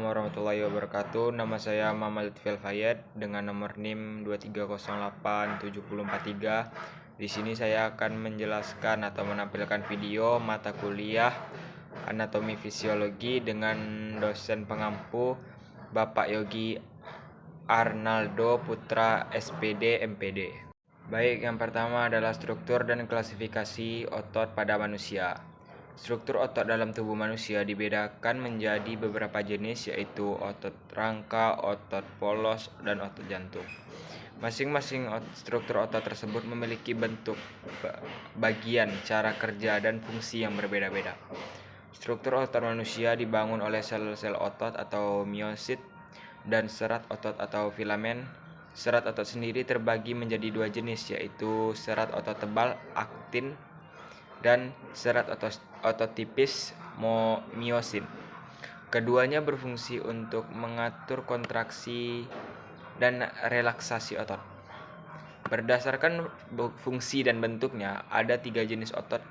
Assalamualaikum warahmatullahi wabarakatuh. Nama saya Muhammad Lutfi Fayed dengan nomor NIM 2308743. Di sini saya akan menjelaskan atau menampilkan video mata kuliah Anatomi Fisiologi dengan dosen pengampu Bapak Yogi Arnaldo Putra SPD MPD. Baik, yang pertama adalah struktur dan klasifikasi otot pada manusia. Struktur otot dalam tubuh manusia dibedakan menjadi beberapa jenis, yaitu otot rangka, otot polos, dan otot jantung. Masing-masing struktur otot tersebut memiliki bentuk, bagian, cara kerja, dan fungsi yang berbeda-beda. Struktur otot manusia dibangun oleh sel-sel otot atau miosit dan serat otot atau filamen. Serat otot sendiri terbagi menjadi dua jenis, yaitu serat otot tebal, aktin, dan serat otot tipis, miosin. Keduanya berfungsi untuk mengatur kontraksi dan relaksasi otot. Berdasarkan fungsi dan bentuknya, ada 3 jenis otot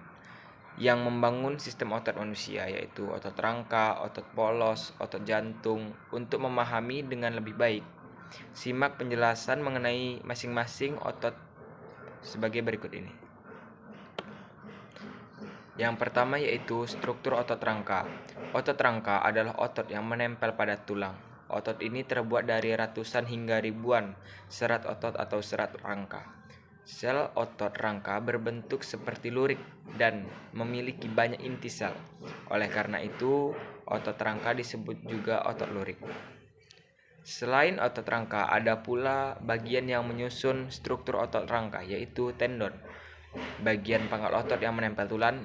yang membangun sistem otot manusia, yaitu otot rangka, otot polos, otot jantung. Untuk memahami dengan lebih baik, simak penjelasan mengenai masing-masing otot sebagai berikut ini. Yang pertama yaitu struktur otot rangka. Otot rangka adalah otot yang menempel pada tulang. Otot ini terbuat dari ratusan hingga ribuan serat otot atau serat rangka. Sel otot rangka berbentuk seperti lurik dan memiliki banyak inti sel. Oleh karena itu, otot rangka disebut juga otot lurik. Selain otot rangka, ada pula bagian yang menyusun struktur otot rangka, yaitu tendon. Bagian pangkal otot yang menempel tulang,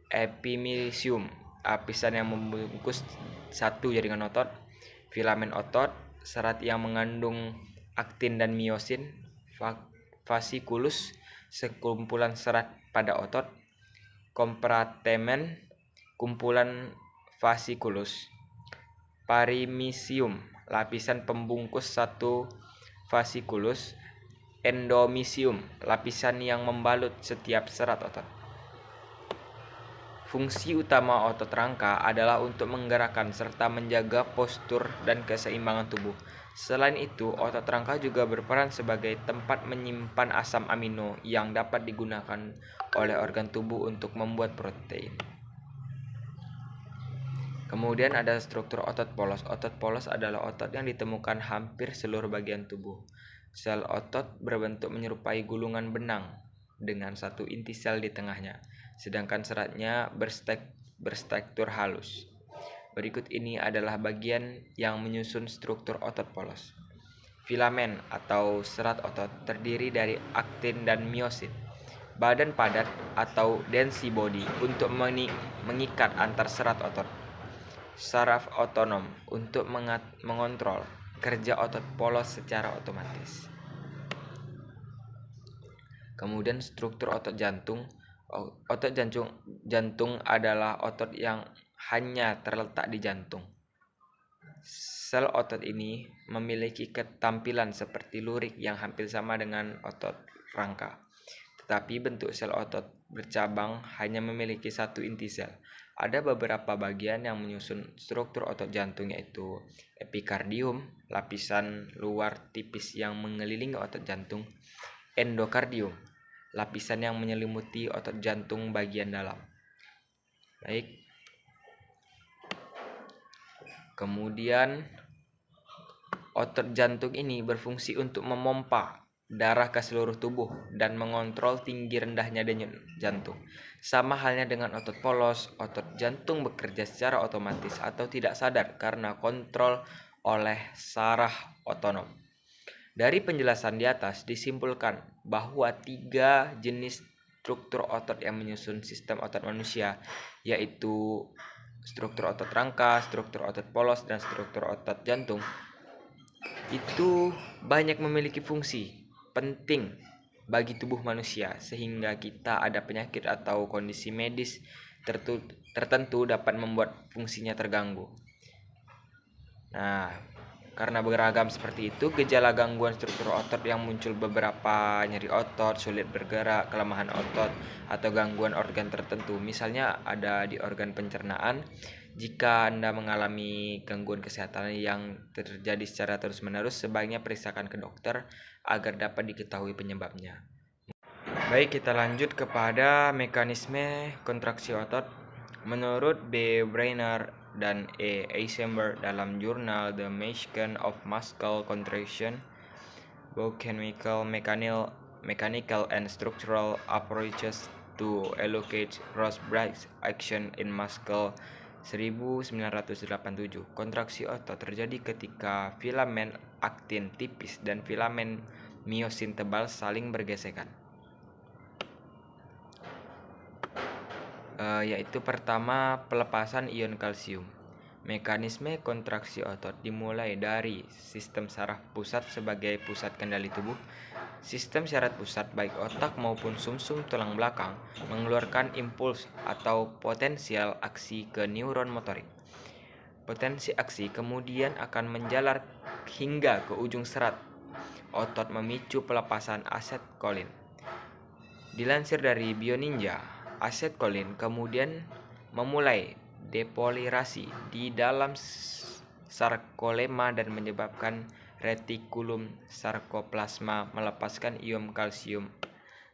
epimysium, lapisan yang membungkus satu jaringan otot, filamen otot, serat yang mengandung aktin dan miosin, fasciculus, sekumpulan serat pada otot, kompartemen, kumpulan fasciculus, perimysium, lapisan pembungkus satu fasciculus, endomysium, lapisan yang membalut setiap serat otot. Fungsi utama otot rangka adalah untuk menggerakkan serta menjaga postur dan keseimbangan tubuh. Selain itu, otot rangka juga berperan sebagai tempat menyimpan asam amino yang dapat digunakan oleh organ tubuh untuk membuat protein. Kemudian ada struktur otot polos. Otot polos adalah otot yang ditemukan hampir seluruh bagian tubuh. Sel otot berbentuk menyerupai gulungan benang dengan satu inti sel di tengahnya, sedangkan seratnya berstruktur halus. Berikut ini adalah bagian yang menyusun struktur otot polos. Filamen atau serat otot terdiri dari aktin dan miosit. Badan padat atau density body untuk mengikat antar serat otot. Saraf otonom untuk mengontrol kerja otot polos secara otomatis. Kemudian struktur otot jantung. Otot jantung adalah otot yang hanya terletak di jantung. Sel otot ini memiliki ketampilan seperti lurik yang hampir sama dengan otot rangka. Tetapi bentuk sel otot bercabang hanya memiliki satu inti sel. Ada beberapa bagian yang menyusun struktur otot jantung, yaitu epikardium, lapisan luar tipis yang mengelilingi otot jantung, endokardium, lapisan yang menyelimuti otot jantung bagian dalam. Baik. Kemudian otot jantung ini berfungsi untuk memompa darah ke seluruh tubuh dan mengontrol tinggi rendahnya denyut jantung. Sama halnya dengan otot polos, otot jantung bekerja secara otomatis atau tidak sadar karena kontrol oleh saraf otonom. Dari penjelasan di atas disimpulkan bahwa 3 jenis struktur otot yang menyusun sistem otot manusia, yaitu struktur otot rangka, struktur otot polos, dan struktur otot jantung, itu banyak memiliki fungsi penting bagi tubuh manusia, sehingga kita ada penyakit atau kondisi medis tertentu dapat membuat fungsinya terganggu. Nah, karena beragam seperti itu, gejala gangguan struktur otot yang muncul beberapa nyeri otot, sulit bergerak, kelemahan otot, atau gangguan organ tertentu. Misalnya ada di organ pencernaan, Jika Anda mengalami gangguan kesehatan yang terjadi secara terus-menerus, sebaiknya periksakan ke dokter agar dapat diketahui penyebabnya. Baik, kita lanjut kepada mekanisme kontraksi otot. Menurut B. Brainer dan E. Eisenberg dalam jurnal The Mechanics of Muscle Contraction, Biochemical, Mechanical and Structural Approaches to Elucidate Cross-Brace Action in Muscle 1987, kontraksi otot terjadi ketika filamen aktin tipis dan filamen miosin tebal saling bergesekan. Yaitu pertama, pelepasan ion kalsium. Mekanisme kontraksi otot dimulai dari sistem saraf pusat sebagai pusat kendali tubuh. Sistem saraf pusat, baik otak maupun sumsum tulang belakang, mengeluarkan impuls atau potensial aksi ke neuron motorik. Potensi aksi kemudian akan menjalar hingga ke ujung serat otot memicu pelepasan asetkolin. Dilansir dari BioNinja, asetkolin kemudian memulai depolerasi di dalam sarkolema dan menyebabkan retikulum sarkoplasma melepaskan ion kalsium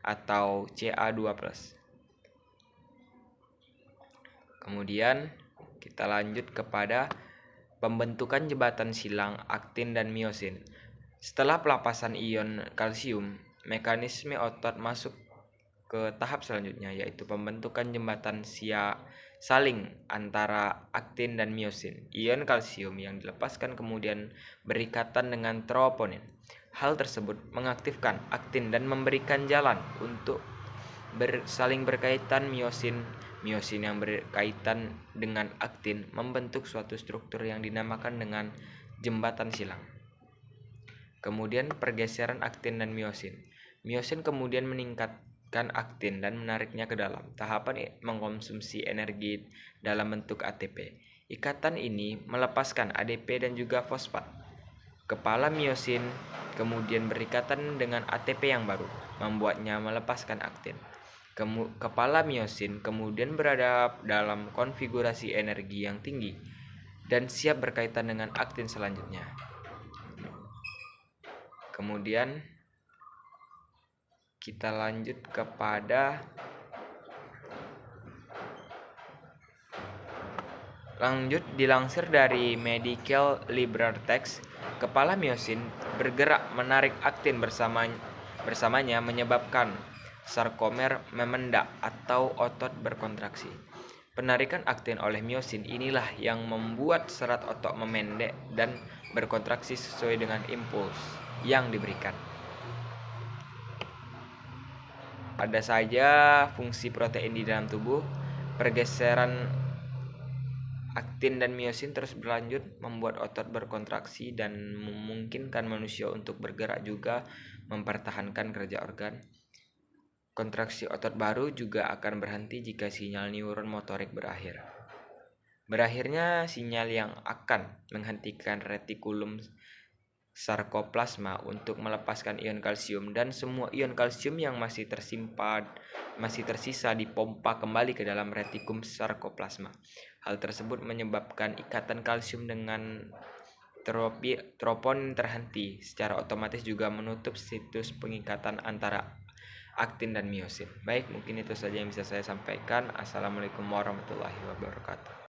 atau Ca2+. Kemudian kita lanjut kepada pembentukan jembatan silang aktin dan miosin. Setelah pelepasan ion kalsium, mekanisme otot masuk ke tahap selanjutnya, yaitu pembentukan jembatan saling antara aktin dan miosin. Ion kalsium yang dilepaskan kemudian berikatan dengan troponin. Hal tersebut mengaktifkan aktin dan memberikan jalan untuk saling berkaitan miosin. Miosin yang berkaitan dengan aktin membentuk suatu struktur yang dinamakan dengan jembatan silang. Kemudian pergeseran aktin dan miosin. Miosin kemudian meningkatkan aktin dan menariknya ke dalam. Tahapan mengkonsumsi energi dalam bentuk ATP. Ikatan ini melepaskan ADP dan juga fosfat. Kepala miosin kemudian berikatan dengan ATP yang baru, membuatnya melepaskan aktin. Kepala miosin kemudian berada dalam konfigurasi energi yang tinggi dan siap berkaitan dengan aktin selanjutnya. Kemudian kita lanjut kepada dilansir dari Medical Library Text, kepala miosin bergerak menarik aktin bersamanya menyebabkan sarkomer memendak atau otot berkontraksi. Penarikan aktin oleh miosin inilah yang membuat serat otot memendek dan berkontraksi sesuai dengan impuls yang diberikan. Ada saja fungsi protein di dalam tubuh. Pergeseran aktin dan miosin terus berlanjut membuat otot berkontraksi dan memungkinkan manusia untuk bergerak juga mempertahankan kerja organ. Kontraksi otot baru juga akan berhenti jika sinyal neuron motorik berakhir. Berakhirnya sinyal yang akan menghentikan retikulum sarkoplasma untuk melepaskan ion kalsium, dan semua ion kalsium yang masih tersisa dipompa kembali ke dalam retikulum sarkoplasma. Hal tersebut menyebabkan ikatan kalsium dengan troponin terhenti, secara otomatis juga menutup situs pengikatan antara aktin dan miosin. Baik, mungkin itu saja yang bisa saya sampaikan. Assalamualaikum warahmatullahi wabarakatuh.